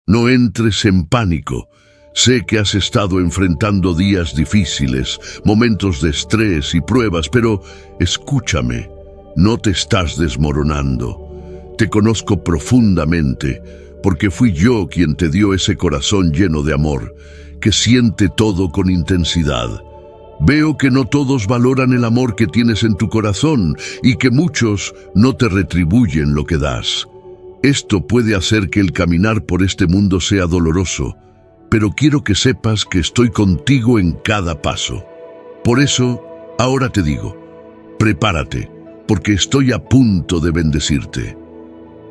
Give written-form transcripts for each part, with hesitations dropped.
No entres en pánico. Sé que has estado enfrentando días difíciles, momentos de estrés y pruebas, pero escúchame, no te estás desmoronando. Te conozco profundamente, porque fui yo quien te dio ese corazón lleno de amor, que siente todo con intensidad. Veo que no todos valoran el amor que tienes en tu corazón y que muchos no te retribuyen lo que das. Esto puede hacer que el caminar por este mundo sea doloroso, pero quiero que sepas que estoy contigo en cada paso. Por eso, ahora te digo, prepárate, porque estoy a punto de bendecirte.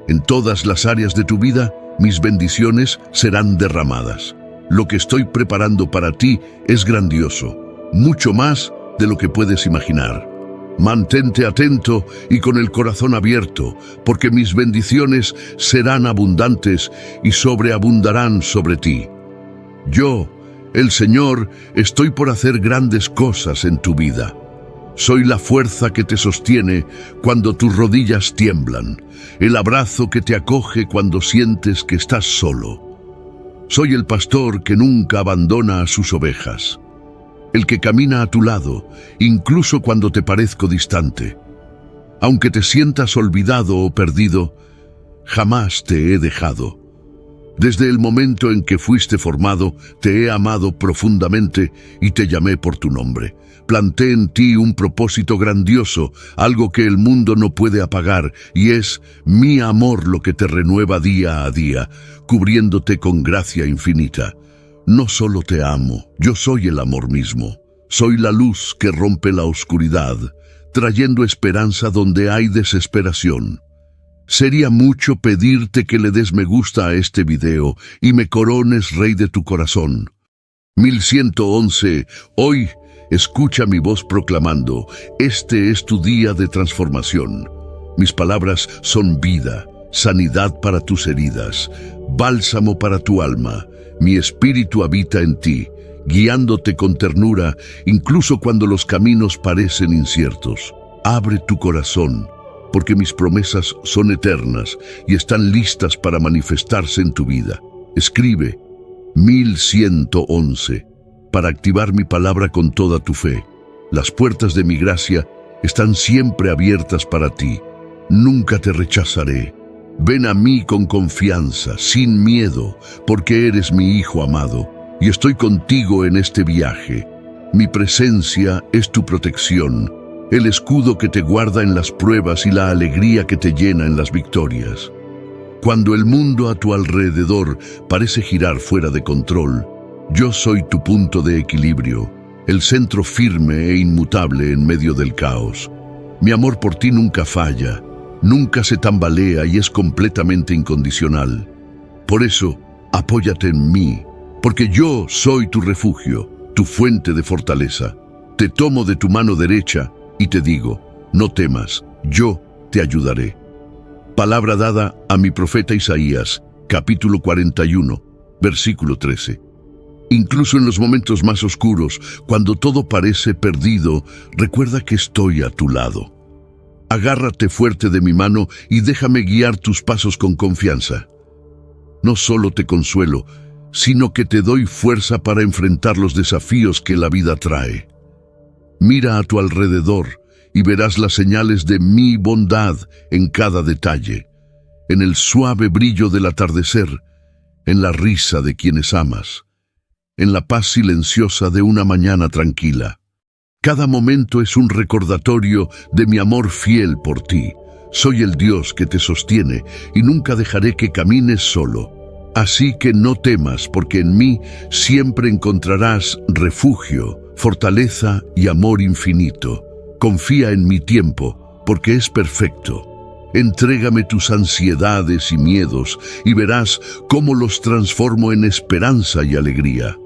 En todas las áreas de tu vida, mis bendiciones serán derramadas. Lo que estoy preparando para ti es grandioso, mucho más de lo que puedes imaginar. Mantente atento y con el corazón abierto, porque mis bendiciones serán abundantes y sobreabundarán sobre ti. Yo, el Señor, estoy por hacer grandes cosas en tu vida. Soy la fuerza que te sostiene cuando tus rodillas tiemblan, el abrazo que te acoge cuando sientes que estás solo. Soy el pastor que nunca abandona a sus ovejas, el que camina a tu lado, incluso cuando te parezco distante. Aunque te sientas olvidado o perdido, jamás te he dejado. Desde el momento en que fuiste formado, te he amado profundamente y te llamé por tu nombre. Planté en ti un propósito grandioso, algo que el mundo no puede apagar, y es mi amor lo que te renueva día a día, cubriéndote con gracia infinita. No solo te amo, yo soy el amor mismo. Soy la luz que rompe la oscuridad, trayendo esperanza donde hay desesperación. Sería mucho pedirte que le des me gusta a este video y me corones rey de tu corazón. 1111, hoy escucha mi voz proclamando, este es tu día de transformación. Mis palabras son vida, sanidad para tus heridas, bálsamo para tu alma. Mi espíritu habita en ti, guiándote con ternura, incluso cuando los caminos parecen inciertos. Abre tu corazón, porque mis promesas son eternas y están listas para manifestarse en tu vida. Escribe 1111 para activar mi palabra con toda tu fe. Las puertas de mi gracia están siempre abiertas para ti. Nunca te rechazaré. Ven a mí con confianza, sin miedo, porque eres mi hijo amado, y estoy contigo en este viaje. Mi presencia es tu protección, el escudo que te guarda en las pruebas y la alegría que te llena en las victorias. Cuando el mundo a tu alrededor parece girar fuera de control, yo soy tu punto de equilibrio, el centro firme e inmutable en medio del caos. Mi amor por ti nunca falla, nunca se tambalea y es completamente incondicional. Por eso, apóyate en mí, porque yo soy tu refugio, tu fuente de fortaleza. Te tomo de tu mano derecha y te digo, no temas, yo te ayudaré. Palabra dada a mi profeta Isaías, capítulo 41, versículo 13. Incluso en los momentos más oscuros, cuando todo parece perdido, recuerda que estoy a tu lado. Agárrate fuerte de mi mano y déjame guiar tus pasos con confianza. No solo te consuelo, sino que te doy fuerza para enfrentar los desafíos que la vida trae. Mira a tu alrededor y verás las señales de mi bondad en cada detalle, en el suave brillo del atardecer, en la risa de quienes amas, en la paz silenciosa de una mañana tranquila. Cada momento es un recordatorio de mi amor fiel por ti. Soy el Dios que te sostiene y nunca dejaré que camines solo. Así que no temas, porque en mí siempre encontrarás refugio, fortaleza y amor infinito. Confía en mi tiempo, porque es perfecto. Entrégame tus ansiedades y miedos y verás cómo los transformo en esperanza y alegría.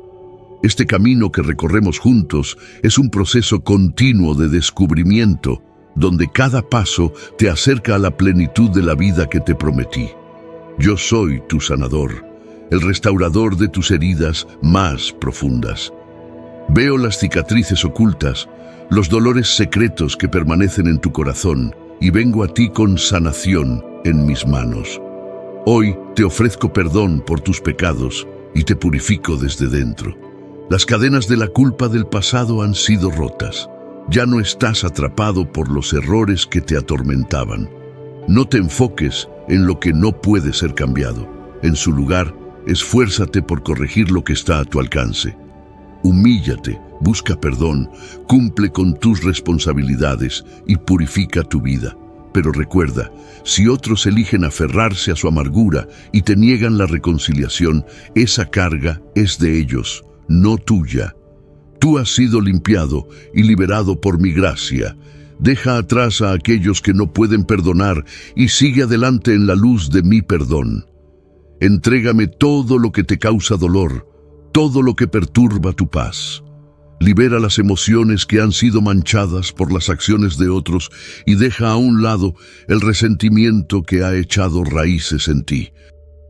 Este camino que recorremos juntos es un proceso continuo de descubrimiento, donde cada paso te acerca a la plenitud de la vida que te prometí. Yo soy tu sanador, el restaurador de tus heridas más profundas. Veo las cicatrices ocultas, los dolores secretos que permanecen en tu corazón, y vengo a ti con sanación en mis manos. Hoy te ofrezco perdón por tus pecados y te purifico desde dentro. Las cadenas de la culpa del pasado han sido rotas. Ya no estás atrapado por los errores que te atormentaban. No te enfoques en lo que no puede ser cambiado. En su lugar, esfuérzate por corregir lo que está a tu alcance. Humíllate, busca perdón, cumple con tus responsabilidades y purifica tu vida. Pero recuerda, si otros eligen aferrarse a su amargura y te niegan la reconciliación, esa carga es de ellos, no tuya. Tú has sido limpiado y liberado por mi gracia. Deja atrás a aquellos que no pueden perdonar y sigue adelante en la luz de mi perdón. Entrégame todo lo que te causa dolor, todo lo que perturba tu paz. Libera las emociones que han sido manchadas por las acciones de otros y deja a un lado el resentimiento que ha echado raíces en ti.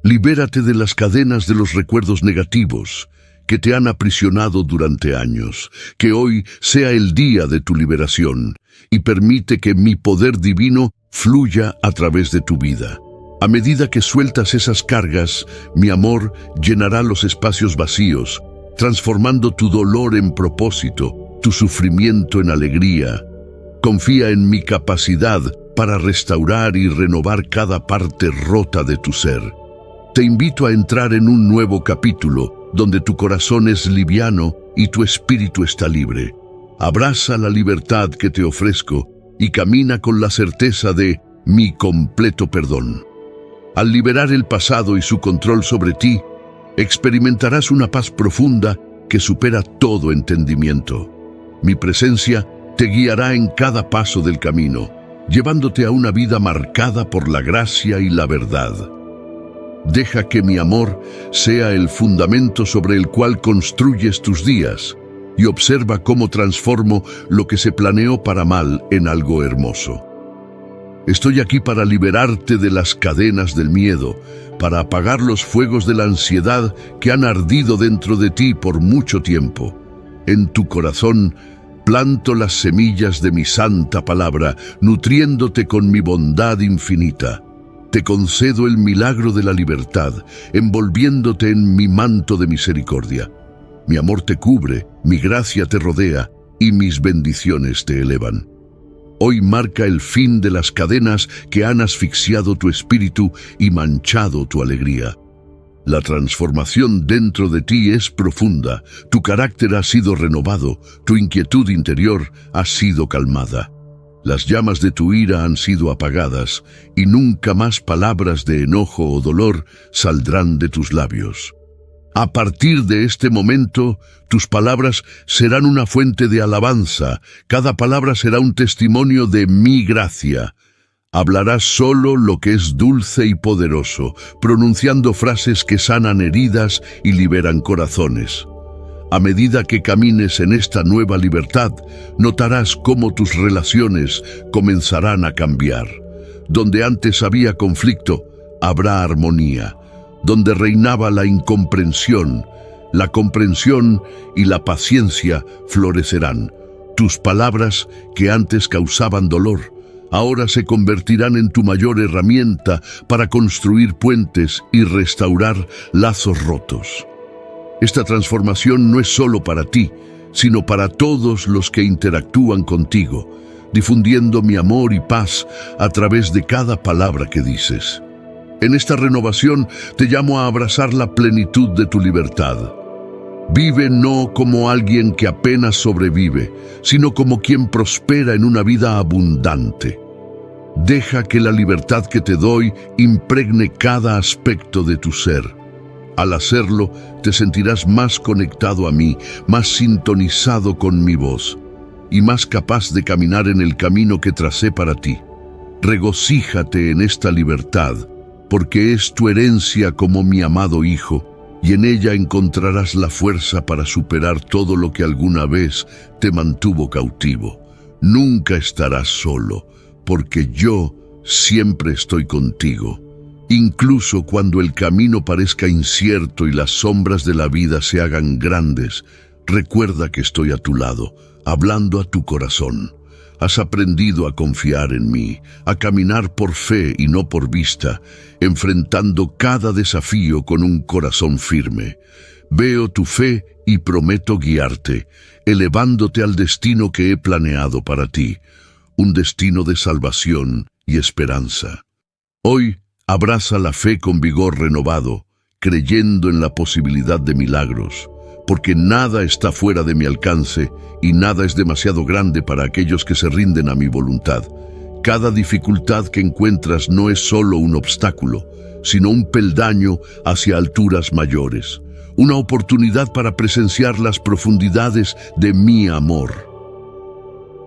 Libérate de las cadenas de los recuerdos negativos que te han aprisionado durante años. Que hoy sea el día de tu liberación y permite que mi poder divino fluya a través de tu vida. A medida que sueltas esas cargas, mi amor llenará los espacios vacíos, transformando tu dolor en propósito, tu sufrimiento en alegría. Confía en mi capacidad para restaurar y renovar cada parte rota de tu ser. Te invito a entrar en un nuevo capítulo, donde tu corazón es liviano y tu espíritu está libre. Abraza la libertad que te ofrezco y camina con la certeza de mi completo perdón. Al liberar el pasado y su control sobre ti, experimentarás una paz profunda que supera todo entendimiento. Mi presencia te guiará en cada paso del camino, llevándote a una vida marcada por la gracia y la verdad. Deja que mi amor sea el fundamento sobre el cual construyes tus días y observa cómo transformo lo que se planeó para mal en algo hermoso. Estoy aquí para liberarte de las cadenas del miedo, para apagar los fuegos de la ansiedad que han ardido dentro de ti por mucho tiempo. En tu corazón planto las semillas de mi santa palabra, nutriéndote con mi bondad infinita. Te concedo el milagro de la libertad, envolviéndote en mi manto de misericordia. Mi amor te cubre, mi gracia te rodea y mis bendiciones te elevan. Hoy marca el fin de las cadenas que han asfixiado tu espíritu y manchado tu alegría. La transformación dentro de ti es profunda, tu carácter ha sido renovado, tu inquietud interior ha sido calmada. Las llamas de tu ira han sido apagadas y nunca más palabras de enojo o dolor saldrán de tus labios. A partir de este momento, tus palabras serán una fuente de alabanza, cada palabra será un testimonio de mi gracia. Hablarás solo lo que es dulce y poderoso, pronunciando frases que sanan heridas y liberan corazones. A medida que camines en esta nueva libertad, notarás cómo tus relaciones comenzarán a cambiar. Donde antes había conflicto, habrá armonía. Donde reinaba la incomprensión, la comprensión y la paciencia florecerán. Tus palabras, que antes causaban dolor, ahora se convertirán en tu mayor herramienta para construir puentes y restaurar lazos rotos. Esta transformación no es solo para ti, sino para todos los que interactúan contigo, difundiendo mi amor y paz a través de cada palabra que dices. En esta renovación te llamo a abrazar la plenitud de tu libertad. Vive no como alguien que apenas sobrevive, sino como quien prospera en una vida abundante. Deja que la libertad que te doy impregne cada aspecto de tu ser. Al hacerlo, te sentirás más conectado a mí, más sintonizado con mi voz y más capaz de caminar en el camino que tracé para ti. Regocíjate en esta libertad, porque es tu herencia como mi amado Hijo, y en ella encontrarás la fuerza para superar todo lo que alguna vez te mantuvo cautivo. Nunca estarás solo, porque yo siempre estoy contigo. Incluso cuando el camino parezca incierto y las sombras de la vida se hagan grandes, recuerda que estoy a tu lado, hablando a tu corazón. has aprendido a confiar en mí, a caminar por fe y no por vista, enfrentando cada desafío con un corazón firme. Veo tu fe y prometo guiarte, elevándote al destino que he planeado para ti, un destino de salvación y esperanza. Hoy, abraza la fe con vigor renovado, creyendo en la posibilidad de milagros, porque nada está fuera de mi alcance y nada es demasiado grande para aquellos que se rinden a mi voluntad. Cada dificultad que encuentras no es solo un obstáculo, sino un peldaño hacia alturas mayores, una oportunidad para presenciar las profundidades de mi amor.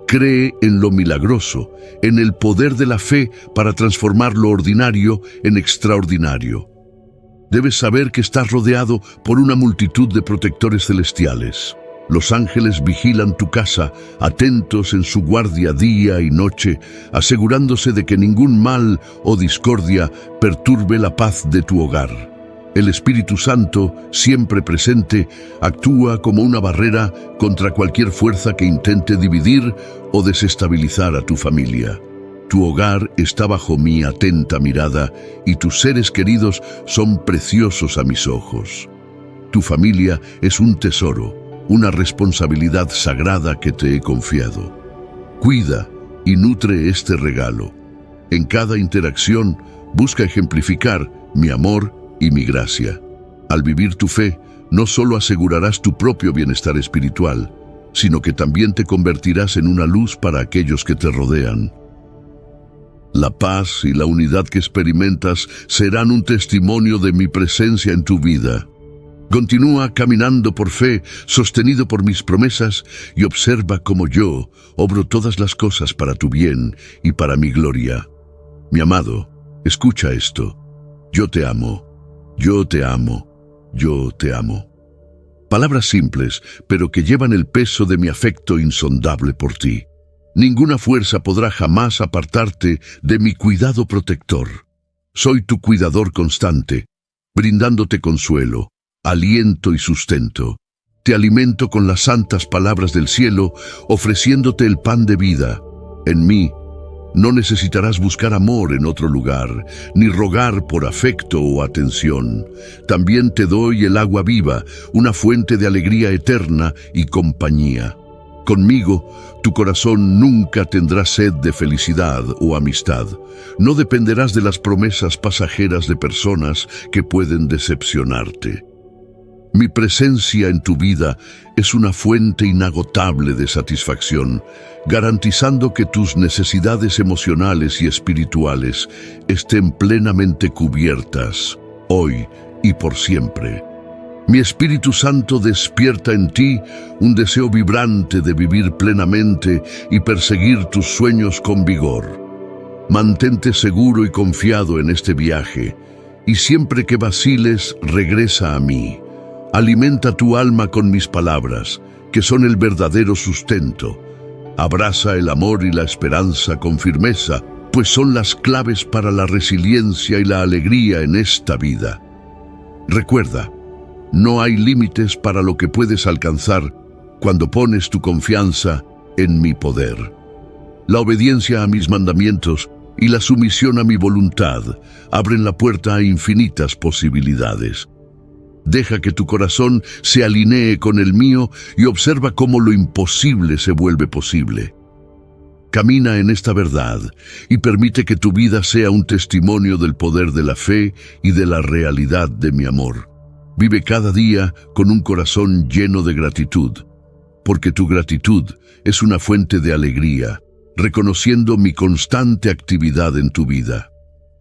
Cree en lo milagroso, en el poder de la fe para transformar lo ordinario en extraordinario. Debes saber que estás rodeado por una multitud de protectores celestiales. Los ángeles vigilan tu casa, atentos en su guardia día y noche, asegurándose de que ningún mal o discordia perturbe la paz de tu hogar. El Espíritu Santo, siempre presente, actúa como una barrera contra cualquier fuerza que intente dividir o desestabilizar a tu familia. Tu hogar está bajo mi atenta mirada y tus seres queridos son preciosos a mis ojos. Tu familia es un tesoro, una responsabilidad sagrada que te he confiado. Cuida y nutre este regalo. En cada interacción, busca ejemplificar mi amor y mi gracia. Al vivir tu fe, no solo asegurarás tu propio bienestar espiritual, sino que también te convertirás en una luz para aquellos que te rodean. La paz y la unidad que experimentas serán un testimonio de mi presencia en tu vida. Continúa caminando por fe, sostenido por mis promesas, y observa cómo yo obro todas las cosas para tu bien y para mi gloria. Mi amado, escucha esto. Yo te amo. Yo te amo, yo te amo. Palabras simples, pero que llevan el peso de mi afecto insondable por ti. Ninguna fuerza podrá jamás apartarte de mi cuidado protector. Soy tu cuidador constante, brindándote consuelo, aliento y sustento. Te alimento con las santas palabras del cielo, ofreciéndote el pan de vida. En mí, no necesitarás buscar amor en otro lugar, ni rogar por afecto o atención. También te doy el agua viva, una fuente de alegría eterna y compañía. Conmigo, tu corazón nunca tendrá sed de felicidad o amistad. No dependerás de las promesas pasajeras de personas que pueden decepcionarte. Mi presencia en tu vida es una fuente inagotable de satisfacción, garantizando que tus necesidades emocionales y espirituales estén plenamente cubiertas, hoy y por siempre. Mi Espíritu Santo despierta en ti un deseo vibrante de vivir plenamente y perseguir tus sueños con vigor. Mantente seguro y confiado en este viaje, y siempre que vaciles, regresa a mí. Alimenta tu alma con mis palabras, que son el verdadero sustento. Abraza el amor y la esperanza con firmeza, pues son las claves para la resiliencia y la alegría en esta vida. Recuerda, no hay límites para lo que puedes alcanzar cuando pones tu confianza en mi poder. La obediencia a mis mandamientos y la sumisión a mi voluntad abren la puerta a infinitas posibilidades. Deja que tu corazón se alinee con el mío y observa cómo lo imposible se vuelve posible. Camina en esta verdad y permite que tu vida sea un testimonio del poder de la fe y de la realidad de mi amor. Vive cada día con un corazón lleno de gratitud, porque tu gratitud es una fuente de alegría, reconociendo mi constante actividad en tu vida.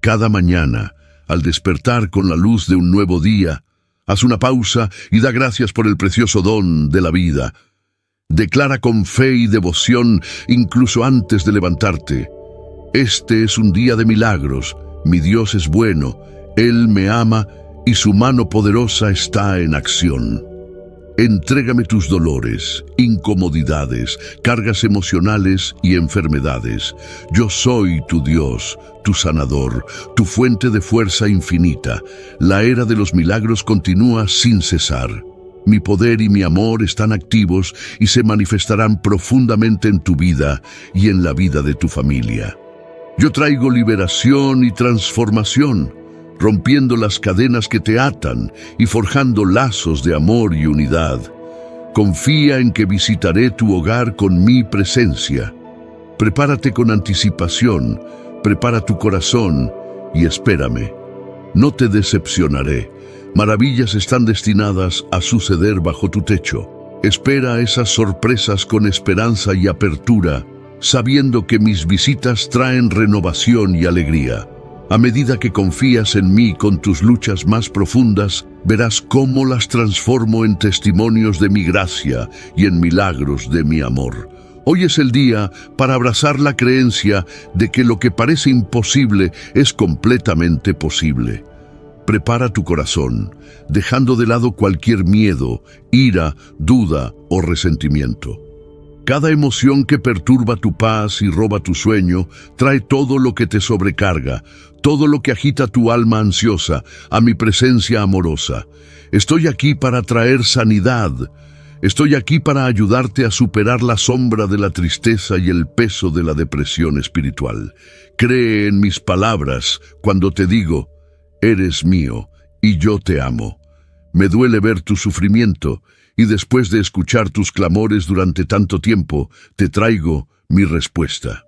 Cada mañana, al despertar con la luz de un nuevo día, haz una pausa y da gracias por el precioso don de la vida. Declara con fe y devoción incluso antes de levantarte: este es un día de milagros, mi Dios es bueno, Él me ama y su mano poderosa está en acción. Entrégame tus dolores, incomodidades, cargas emocionales y enfermedades. Yo soy tu Dios, tu sanador, tu fuente de fuerza infinita. La era de los milagros continúa sin cesar. Mi poder y mi amor están activos y se manifestarán profundamente en tu vida y en la vida de tu familia. Yo traigo liberación y transformación, rompiendo las cadenas que te atan y forjando lazos de amor y unidad. Confía en que visitaré tu hogar con mi presencia. Prepárate con anticipación, prepara tu corazón y espérame. No te decepcionaré. Maravillas están destinadas a suceder bajo tu techo. Espera esas sorpresas con esperanza y apertura, sabiendo que mis visitas traen renovación y alegría. A medida que confías en mí con tus luchas más profundas, verás cómo las transformo en testimonios de mi gracia y en milagros de mi amor. Hoy es el día para abrazar la creencia de que lo que parece imposible es completamente posible. Prepara tu corazón, dejando de lado cualquier miedo, ira, duda o resentimiento. Cada emoción que perturba tu paz y roba tu sueño trae todo lo que te sobrecarga, todo lo que agita tu alma ansiosa, a mi presencia amorosa. Estoy aquí para traer sanidad. Estoy aquí para ayudarte a superar la sombra de la tristeza y el peso de la depresión espiritual. Cree en mis palabras cuando te digo, eres mío y yo te amo. Me duele ver tu sufrimiento y después de escuchar tus clamores durante tanto tiempo, te traigo mi respuesta.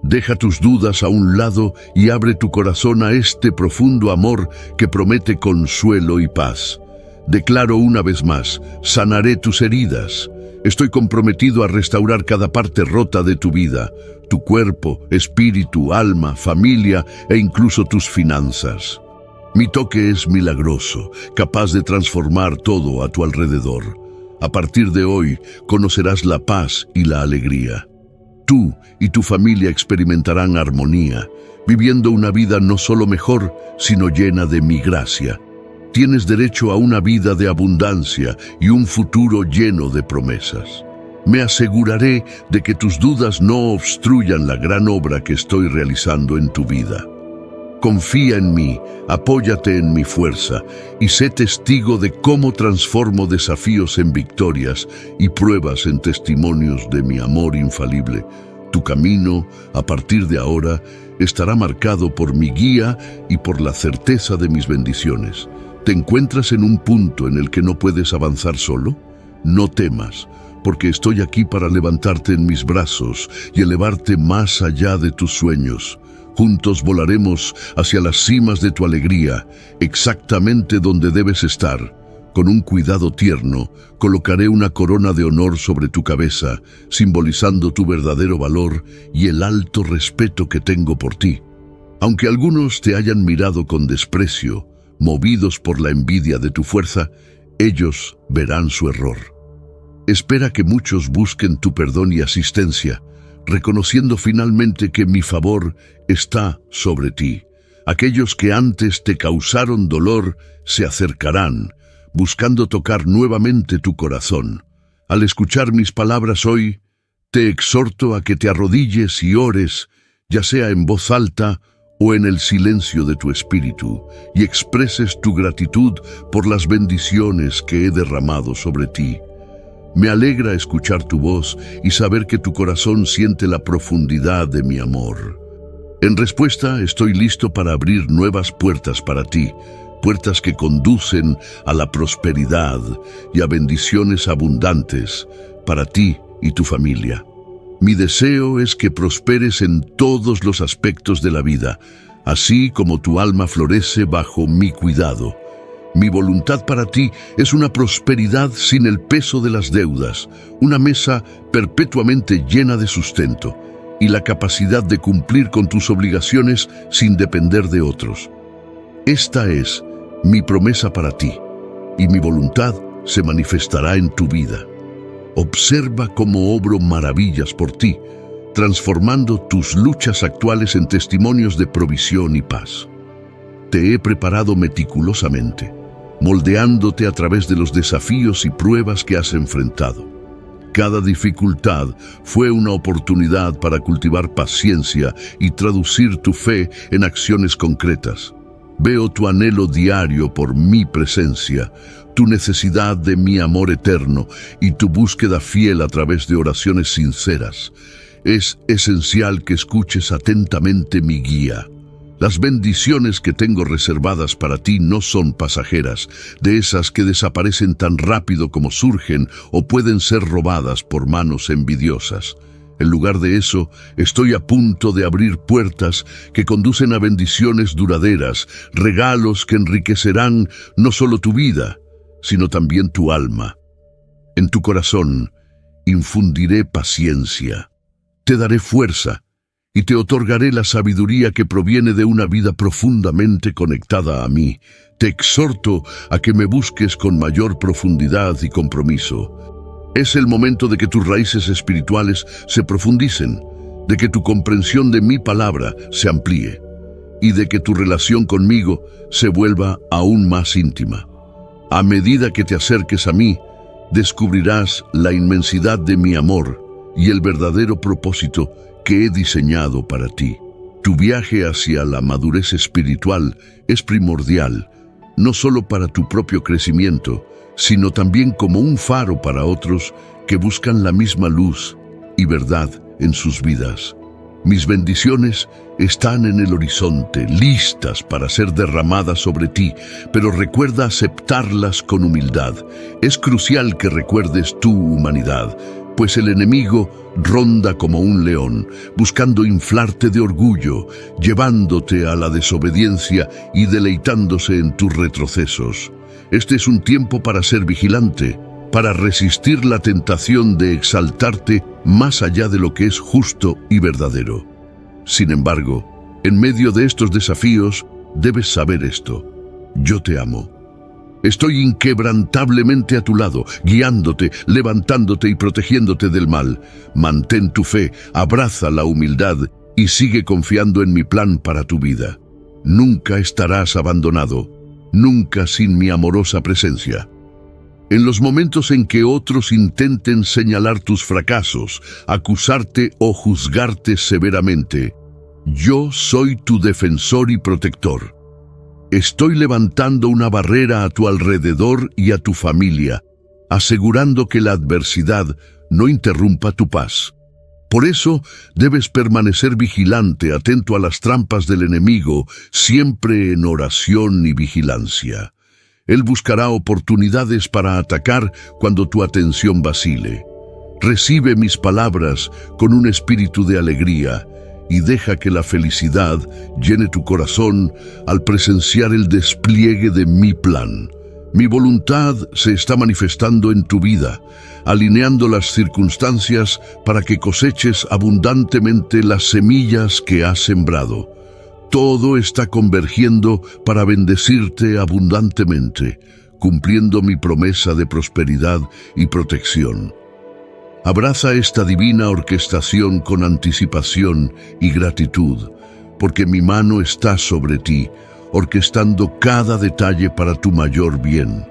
Deja tus dudas a un lado y abre tu corazón a este profundo amor que promete consuelo y paz. Declaro una vez más, sanaré tus heridas. Estoy comprometido a restaurar cada parte rota de tu vida, tu cuerpo, espíritu, alma, familia e incluso tus finanzas. Mi toque es milagroso, capaz de transformar todo a tu alrededor. A partir de hoy, conocerás la paz y la alegría. Tú y tu familia experimentarán armonía, viviendo una vida no solo mejor, sino llena de mi gracia. Tienes derecho a una vida de abundancia y un futuro lleno de promesas. Me aseguraré de que tus dudas no obstruyan la gran obra que estoy realizando en tu vida. Confía en mí, apóyate en mi fuerza y sé testigo de cómo transformo desafíos en victorias y pruebas en testimonios de mi amor infalible. Tu camino, a partir de ahora, estará marcado por mi guía y por la certeza de mis bendiciones. ¿Te encuentras en un punto en el que no puedes avanzar solo? No temas, porque estoy aquí para levantarte en mis brazos y elevarte más allá de tus sueños. Juntos volaremos hacia las cimas de tu alegría, exactamente donde debes estar. Con un cuidado tierno, colocaré una corona de honor sobre tu cabeza, simbolizando tu verdadero valor y el alto respeto que tengo por ti. Aunque algunos te hayan mirado con desprecio, movidos por la envidia de tu fuerza, ellos verán su error. Espera que muchos busquen tu perdón y asistencia, reconociendo finalmente que mi favor está sobre ti. Aquellos que antes te causaron dolor se acercarán, buscando tocar nuevamente tu corazón. Al escuchar mis palabras hoy, te exhorto a que te arrodilles y ores, ya sea en voz alta o en el silencio de tu espíritu, y expreses tu gratitud por las bendiciones que he derramado sobre ti. Me alegra escuchar tu voz y saber que tu corazón siente la profundidad de mi amor. En respuesta, estoy listo para abrir nuevas puertas para ti, puertas que conducen a la prosperidad y a bendiciones abundantes para ti y tu familia. Mi deseo es que prosperes en todos los aspectos de la vida, así como tu alma florece bajo mi cuidado. Mi voluntad para ti es una prosperidad sin el peso de las deudas, una mesa perpetuamente llena de sustento y la capacidad de cumplir con tus obligaciones sin depender de otros. Esta es mi promesa para ti, y mi voluntad se manifestará en tu vida. Observa cómo obro maravillas por ti, transformando tus luchas actuales en testimonios de provisión y paz. Te he preparado meticulosamente, moldeándote a través de los desafíos y pruebas que has enfrentado. Cada dificultad fue una oportunidad para cultivar paciencia y traducir tu fe en acciones concretas. Veo tu anhelo diario por mi presencia, tu necesidad de mi amor eterno y tu búsqueda fiel a través de oraciones sinceras. Es esencial que escuches atentamente mi guía. Las bendiciones que tengo reservadas para ti no son pasajeras, de esas que desaparecen tan rápido como surgen o pueden ser robadas por manos envidiosas. En lugar de eso, estoy a punto de abrir puertas que conducen a bendiciones duraderas, regalos que enriquecerán no solo tu vida, sino también tu alma. En tu corazón infundiré paciencia, te daré fuerza y te otorgaré la sabiduría que proviene de una vida profundamente conectada a mí. Te exhorto a que me busques con mayor profundidad y compromiso. Es el momento de que tus raíces espirituales se profundicen, de que tu comprensión de mi palabra se amplíe y de que tu relación conmigo se vuelva aún más íntima. A medida que te acerques a mí, descubrirás la inmensidad de mi amor y el verdadero propósito que he diseñado para ti. Tu viaje hacia la madurez espiritual es primordial, no solo para tu propio crecimiento, sino también como un faro para otros que buscan la misma luz y verdad en sus vidas. Mis bendiciones están en el horizonte, listas para ser derramadas sobre ti, pero recuerda aceptarlas con humildad. Es crucial que recuerdes tu humanidad, pues el enemigo ronda como un león, buscando inflarte de orgullo, llevándote a la desobediencia y deleitándose en tus retrocesos. Este es un tiempo para ser vigilante, para resistir la tentación de exaltarte más allá de lo que es justo y verdadero. Sin embargo, en medio de estos desafíos, debes saber esto: yo te amo. Estoy inquebrantablemente a tu lado, guiándote, levantándote y protegiéndote del mal. Mantén tu fe, abraza la humildad y sigue confiando en mi plan para tu vida. Nunca estarás abandonado, nunca sin mi amorosa presencia. En los momentos en que otros intenten señalar tus fracasos, acusarte o juzgarte severamente, yo soy tu defensor y protector. Estoy levantando una barrera a tu alrededor y a tu familia, asegurando que la adversidad no interrumpa tu paz. Por eso, debes permanecer vigilante, atento a las trampas del enemigo, siempre en oración y vigilancia. Él buscará oportunidades para atacar cuando tu atención vacile. Recibe mis palabras con un espíritu de alegría y deja que la felicidad llene tu corazón al presenciar el despliegue de mi plan. Mi voluntad se está manifestando en tu vida, alineando las circunstancias para que coseches abundantemente las semillas que has sembrado. Todo está convergiendo para bendecirte abundantemente, cumpliendo mi promesa de prosperidad y protección. Abraza esta divina orquestación con anticipación y gratitud, porque mi mano está sobre ti, orquestando cada detalle para tu mayor bien.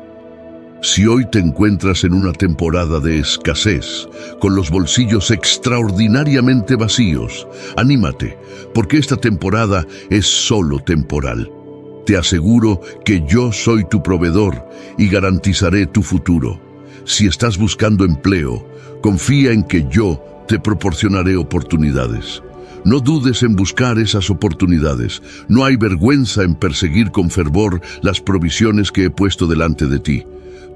Si hoy te encuentras en una temporada de escasez, con los bolsillos extraordinariamente vacíos, anímate, porque esta temporada es solo temporal. Te aseguro que yo soy tu proveedor y garantizaré tu futuro. Si estás buscando empleo, confía en que yo te proporcionaré oportunidades. No dudes en buscar esas oportunidades. No hay vergüenza en perseguir con fervor las provisiones que he puesto delante de ti.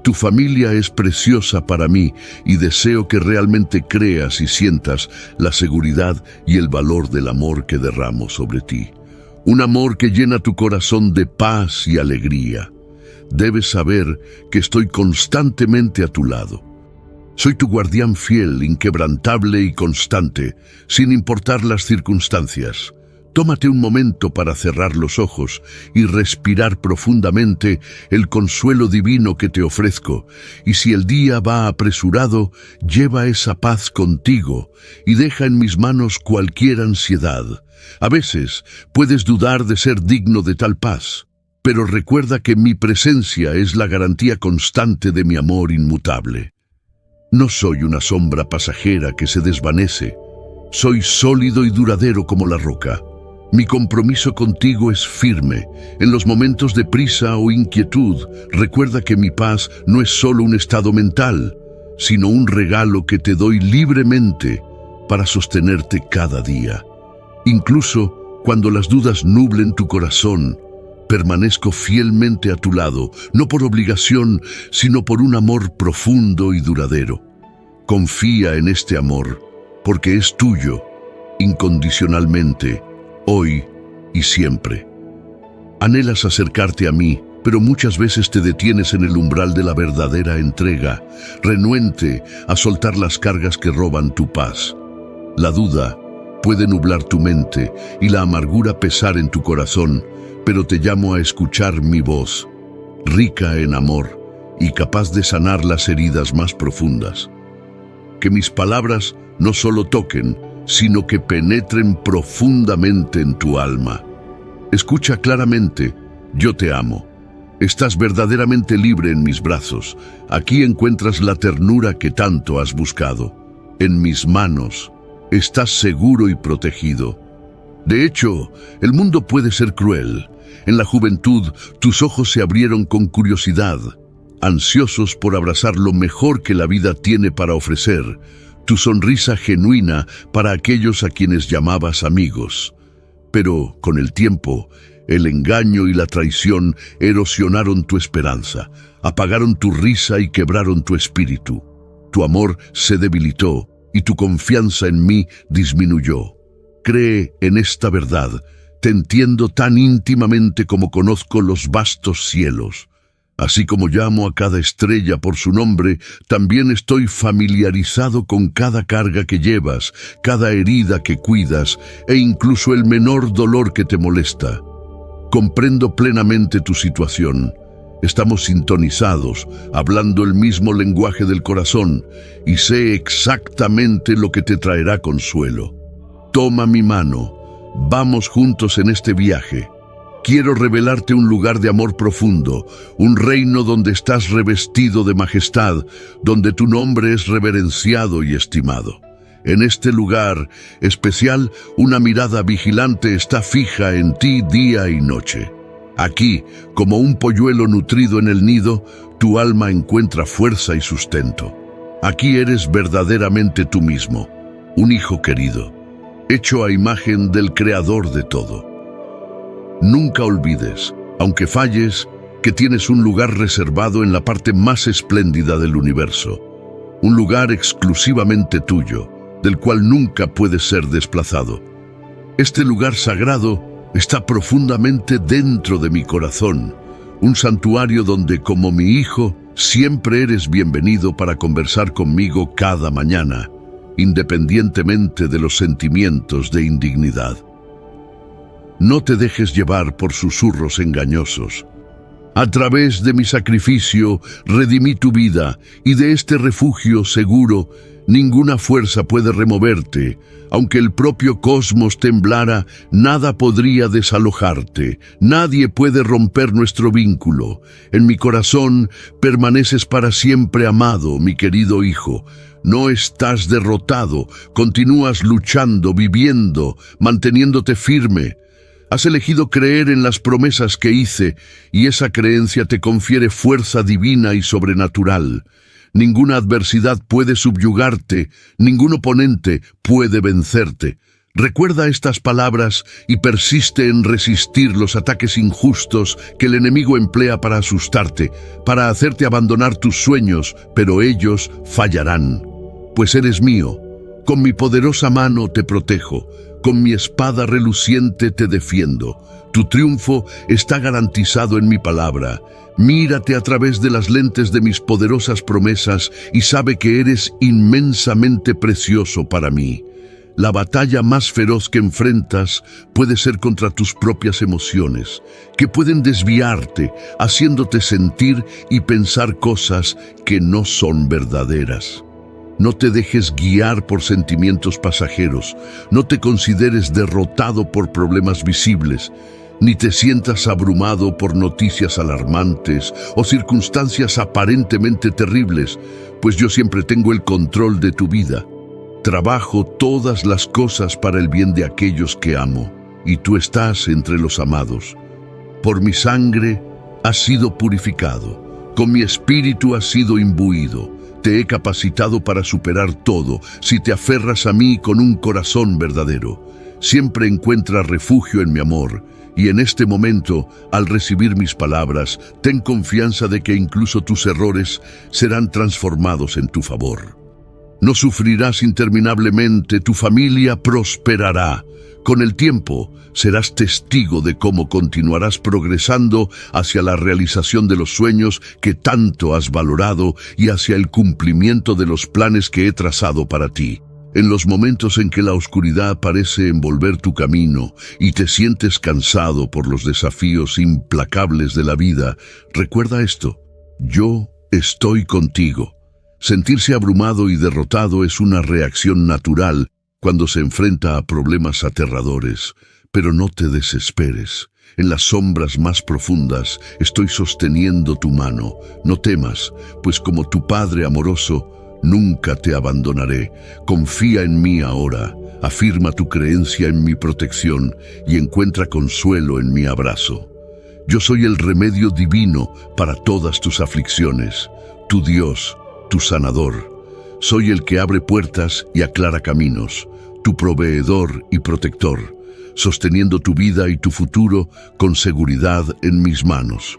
Tu familia es preciosa para mí y deseo que realmente creas y sientas la seguridad y el valor del amor que derramo sobre ti. Un amor que llena tu corazón de paz y alegría. Debes saber que estoy constantemente a tu lado. Soy tu guardián fiel, inquebrantable y constante, sin importar las circunstancias. Tómate un momento para cerrar los ojos y respirar profundamente el consuelo divino que te ofrezco. Y si el día va apresurado, lleva esa paz contigo y deja en mis manos cualquier ansiedad. A veces puedes dudar de ser digno de tal paz, pero recuerda que mi presencia es la garantía constante de mi amor inmutable. No soy una sombra pasajera que se desvanece. Soy sólido y duradero como la roca. Mi compromiso contigo es firme. En los momentos de prisa o inquietud, recuerda que mi paz no es solo un estado mental, sino un regalo que te doy libremente para sostenerte cada día. Incluso cuando las dudas nublen tu corazón, permanezco fielmente a tu lado, no por obligación, sino por un amor profundo y duradero. Confía en este amor, porque es tuyo, incondicionalmente, hoy y siempre. Anhelas acercarte a mí, pero muchas veces te detienes en el umbral de la verdadera entrega, renuente a soltar las cargas que roban tu paz. La duda puede nublar tu mente y la amargura pesar en tu corazón, pero te llamo a escuchar mi voz, rica en amor y capaz de sanar las heridas más profundas. Que mis palabras no solo toquen, sino que penetren profundamente en tu alma. Escucha claramente, yo te amo. Estás verdaderamente libre en mis brazos. Aquí encuentras la ternura que tanto has buscado. En mis manos estás seguro y protegido. De hecho, el mundo puede ser cruel. En la juventud, tus ojos se abrieron con curiosidad, ansiosos por abrazar lo mejor que la vida tiene para ofrecer, tu sonrisa genuina para aquellos a quienes llamabas amigos. Pero, con el tiempo, el engaño y la traición erosionaron tu esperanza, apagaron tu risa y quebraron tu espíritu. Tu amor se debilitó y tu confianza en mí disminuyó. Cree en esta verdad. Te entiendo tan íntimamente como conozco los vastos cielos. Así como llamo a cada estrella por su nombre, también estoy familiarizado con cada carga que llevas, cada herida que cuidas e incluso el menor dolor que te molesta. Comprendo plenamente tu situación. Estamos sintonizados, hablando el mismo lenguaje del corazón, y sé exactamente lo que te traerá consuelo. Toma mi mano. Vamos juntos en este viaje. Quiero revelarte un lugar de amor profundo, un reino donde estás revestido de majestad, donde tu nombre es reverenciado y estimado. En este lugar especial, una mirada vigilante está fija en ti día y noche. Aquí, como un polluelo nutrido en el nido, tu alma encuentra fuerza y sustento. Aquí eres verdaderamente tú mismo, un hijo querido, hecho a imagen del Creador de todo. Nunca olvides, aunque falles, que tienes un lugar reservado en la parte más espléndida del universo, un lugar exclusivamente tuyo, del cual nunca puedes ser desplazado. Este lugar sagrado está profundamente dentro de mi corazón, un santuario donde, como mi hijo, siempre eres bienvenido para conversar conmigo cada mañana, independientemente de los sentimientos de indignidad. No te dejes llevar por susurros engañosos. A través de mi sacrificio redimí tu vida, y de este refugio seguro ninguna fuerza puede removerte. Aunque el propio cosmos temblara, nada podría desalojarte. Nadie puede romper nuestro vínculo. En mi corazón permaneces para siempre amado, mi querido hijo. No estás derrotado, continúas luchando, viviendo, manteniéndote firme. Has elegido creer en las promesas que hice, y esa creencia te confiere fuerza divina y sobrenatural. Ninguna adversidad puede subyugarte, ningún oponente puede vencerte. Recuerda estas palabras y persiste en resistir los ataques injustos que el enemigo emplea para asustarte, para hacerte abandonar tus sueños, pero ellos fallarán. Pues eres mío. Con mi poderosa mano te protejo. Con mi espada reluciente te defiendo. Tu triunfo está garantizado en mi palabra. Mírate a través de las lentes de mis poderosas promesas y sabe que eres inmensamente precioso para mí. La batalla más feroz que enfrentas puede ser contra tus propias emociones, que pueden desviarte, haciéndote sentir y pensar cosas que no son verdaderas. No te dejes guiar por sentimientos pasajeros, no te consideres derrotado por problemas visibles, ni te sientas abrumado por noticias alarmantes o circunstancias aparentemente terribles, pues yo siempre tengo el control de tu vida. Trabajo todas las cosas para el bien de aquellos que amo. y tú estás entre los amados. Por mi sangre has sido purificado, con mi espíritu has sido imbuido. Te he capacitado para superar todo si te aferras a mí con un corazón verdadero. Siempre encuentras refugio en mi amor, y en este momento, al recibir mis palabras, ten confianza de que incluso tus errores serán transformados en tu favor. No sufrirás interminablemente, tu familia prosperará. Con el tiempo, serás testigo de cómo continuarás progresando hacia la realización de los sueños que tanto has valorado y hacia el cumplimiento de los planes que he trazado para ti. En los momentos en que la oscuridad parece envolver tu camino y te sientes cansado por los desafíos implacables de la vida, recuerda esto: yo estoy contigo. Sentirse abrumado y derrotado es una reacción natural cuando se enfrenta a problemas aterradores, pero no te desesperes. En las sombras más profundas estoy sosteniendo tu mano. No temas, pues como tu Padre amoroso, nunca te abandonaré. Confía en mí ahora, afirma tu creencia en mi protección y encuentra consuelo en mi abrazo. Yo soy el remedio divino para todas tus aflicciones, tu Dios, tu sanador. Soy el que abre puertas y aclara caminos, tu proveedor y protector, sosteniendo tu vida y tu futuro con seguridad en mis manos.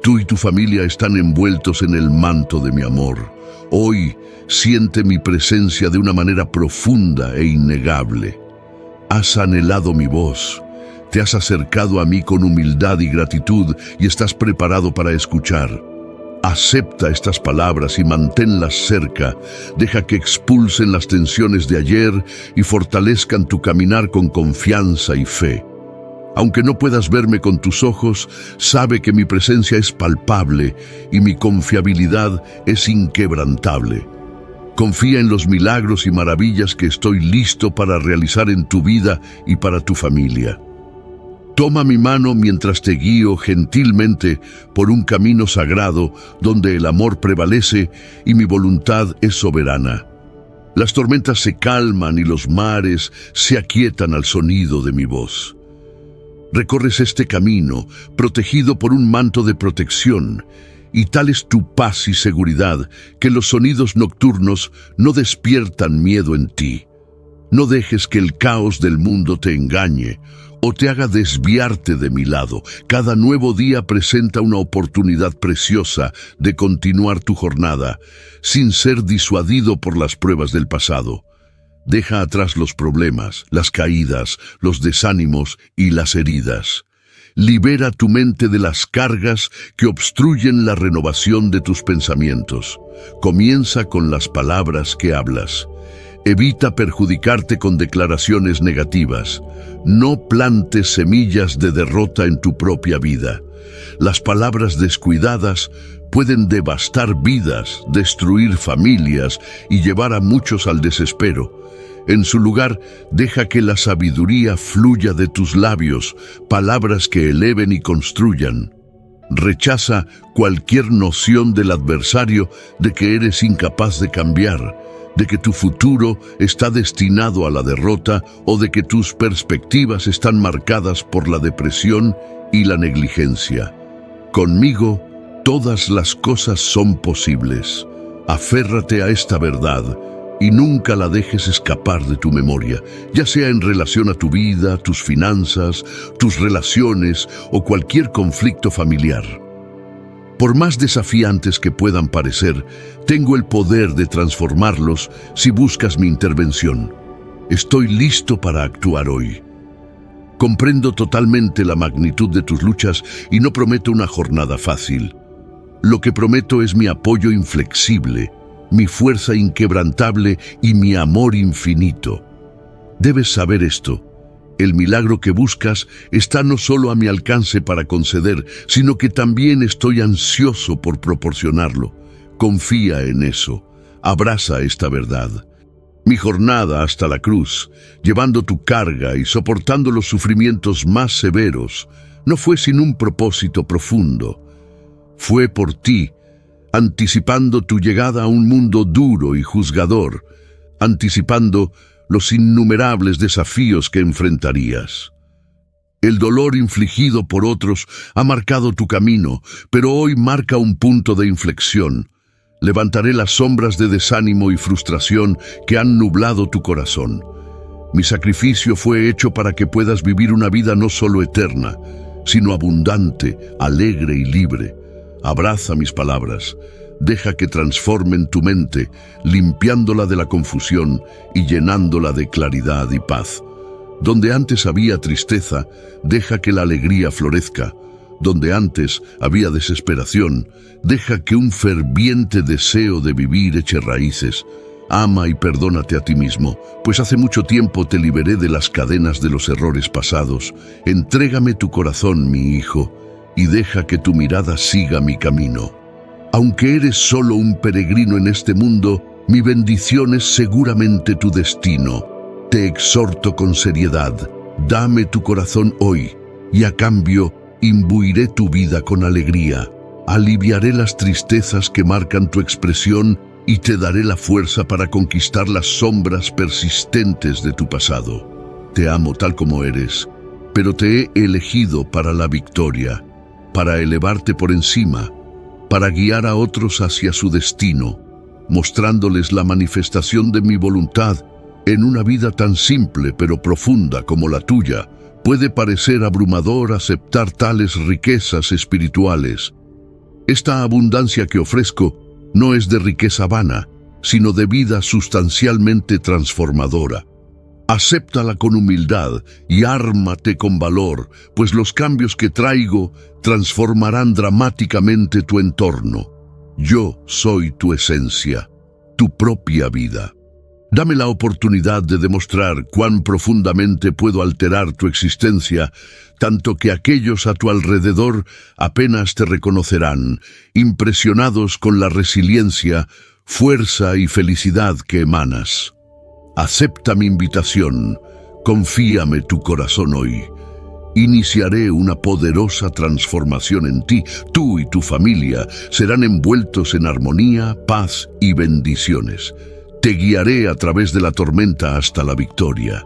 Tú y tu familia están envueltos en el manto de mi amor. Hoy siente mi presencia de una manera profunda e innegable. Has anhelado mi voz, te has acercado a mí con humildad y gratitud y estás preparado para escuchar. Acepta estas palabras y manténlas cerca. Deja que expulsen las tensiones de ayer y fortalezcan tu caminar con confianza y fe. Aunque no puedas verme con tus ojos, sabe que mi presencia es palpable y mi confiabilidad es inquebrantable. Confía en los milagros y maravillas que estoy listo para realizar en tu vida y para tu familia. Toma mi mano mientras te guío gentilmente por un camino sagrado donde el amor prevalece y mi voluntad es soberana. Las tormentas se calman y los mares se aquietan al sonido de mi voz. Recorres este camino, protegido por un manto de protección, y tal es tu paz y seguridad que los sonidos nocturnos no despiertan miedo en ti. No dejes que el caos del mundo te engañe o te haga desviarte de mi lado. Cada nuevo día presenta una oportunidad preciosa de continuar tu jornada, sin ser disuadido por las pruebas del pasado. Deja atrás los problemas, las caídas, los desánimos y las heridas. Libera tu mente de las cargas que obstruyen la renovación de tus pensamientos. Comienza con las palabras que hablas. Evita perjudicarte con declaraciones negativas. No plantes semillas de derrota en tu propia vida. Las palabras descuidadas pueden devastar vidas, destruir familias y llevar a muchos al desespero. En su lugar, deja que la sabiduría fluya de tus labios, palabras que eleven y construyan. Rechaza cualquier noción del adversario de que eres incapaz de cambiar, de que tu futuro está destinado a la derrota o de que tus perspectivas están marcadas por la depresión y la negligencia. Conmigo, todas las cosas son posibles. Aférrate a esta verdad y nunca la dejes escapar de tu memoria, ya sea en relación a tu vida, tus finanzas, tus relaciones o cualquier conflicto familiar. Por más desafiantes que puedan parecer, tengo el poder de transformarlos si buscas mi intervención. Estoy listo para actuar hoy. Comprendo totalmente la magnitud de tus luchas y no prometo una jornada fácil. Lo que prometo es mi apoyo inflexible, mi fuerza inquebrantable y mi amor infinito. Debes saber esto. El milagro que buscas está no solo a mi alcance para conceder, sino que también estoy ansioso por proporcionarlo. Confía en eso. Abraza esta verdad. Mi jornada hasta la cruz, llevando tu carga y soportando los sufrimientos más severos, no fue sin un propósito profundo. Fue por ti, anticipando tu llegada a un mundo duro y juzgador, anticipando los innumerables desafíos que enfrentarías. El dolor infligido por otros ha marcado tu camino, pero hoy marca un punto de inflexión. Levantaré las sombras de desánimo y frustración que han nublado tu corazón. Mi sacrificio fue hecho para que puedas vivir una vida no solo eterna, sino abundante, alegre y libre. Abraza mis palabras. Deja que transformen tu mente, limpiándola de la confusión y llenándola de claridad y paz. Donde antes había tristeza, deja que la alegría florezca. Donde antes había desesperación, deja que un ferviente deseo de vivir eche raíces. Ama y perdónate a ti mismo, pues hace mucho tiempo te liberé de las cadenas de los errores pasados. Entrégame tu corazón, mi hijo, y deja que tu mirada siga mi camino. Aunque eres solo un peregrino en este mundo, mi bendición es seguramente tu destino. Te exhorto con seriedad, dame tu corazón hoy, y a cambio, imbuiré tu vida con alegría. Aliviaré las tristezas que marcan tu expresión y te daré la fuerza para conquistar las sombras persistentes de tu pasado. Te amo tal como eres, pero te he elegido para la victoria, para elevarte por encima, para guiar a otros hacia su destino, mostrándoles la manifestación de mi voluntad en una vida tan simple pero profunda como la tuya. Puede parecer abrumador aceptar tales riquezas espirituales. Esta abundancia que ofrezco no es de riqueza vana, sino de vida sustancialmente transformadora. Acéptala con humildad y ármate con valor, pues los cambios que traigo transformarán dramáticamente tu entorno. Yo soy tu esencia, tu propia vida. Dame la oportunidad de demostrar cuán profundamente puedo alterar tu existencia, tanto que aquellos a tu alrededor apenas te reconocerán, impresionados con la resiliencia, fuerza y felicidad que emanas. Acepta mi invitación, confíame tu corazón hoy. Iniciaré una poderosa transformación en ti. Tú y tu familia serán envueltos en armonía, paz y bendiciones. Te guiaré a través de la tormenta hasta la victoria.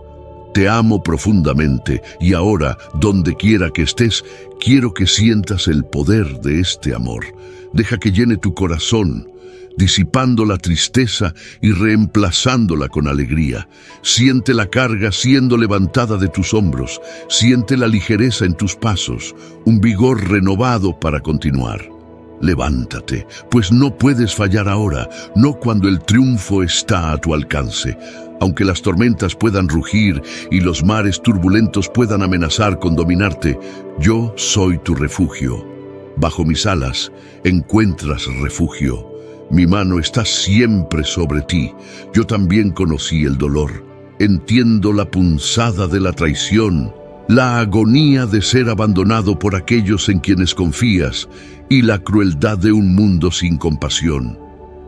Te amo profundamente y ahora, donde quiera que estés, quiero que sientas el poder de este amor. Deja que llene tu corazón, disipando la tristeza y reemplazándola con alegría. Siente la carga siendo levantada de tus hombros, siente la ligereza en tus pasos, un vigor renovado para continuar. Levántate, pues no puedes fallar ahora, no cuando el triunfo está a tu alcance. Aunque las tormentas puedan rugir y los mares turbulentos puedan amenazar con dominarte, yo soy tu refugio. Bajo mis alas encuentras refugio. Mi mano está siempre sobre ti. Yo también conocí el dolor. Entiendo la punzada de la traición, la agonía de ser abandonado por aquellos en quienes confías y la crueldad de un mundo sin compasión.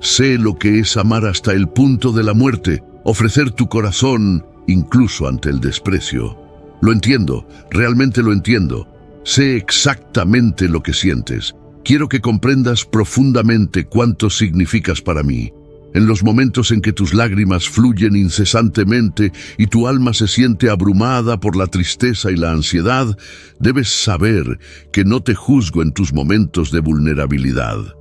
Sé lo que es amar hasta el punto de la muerte, ofrecer tu corazón incluso ante el desprecio. Lo entiendo, realmente lo entiendo. Sé exactamente lo que sientes. Quiero que comprendas profundamente cuánto significas para mí. En los momentos en que tus lágrimas fluyen incesantemente y tu alma se siente abrumada por la tristeza y la ansiedad, debes saber que no te juzgo en tus momentos de vulnerabilidad.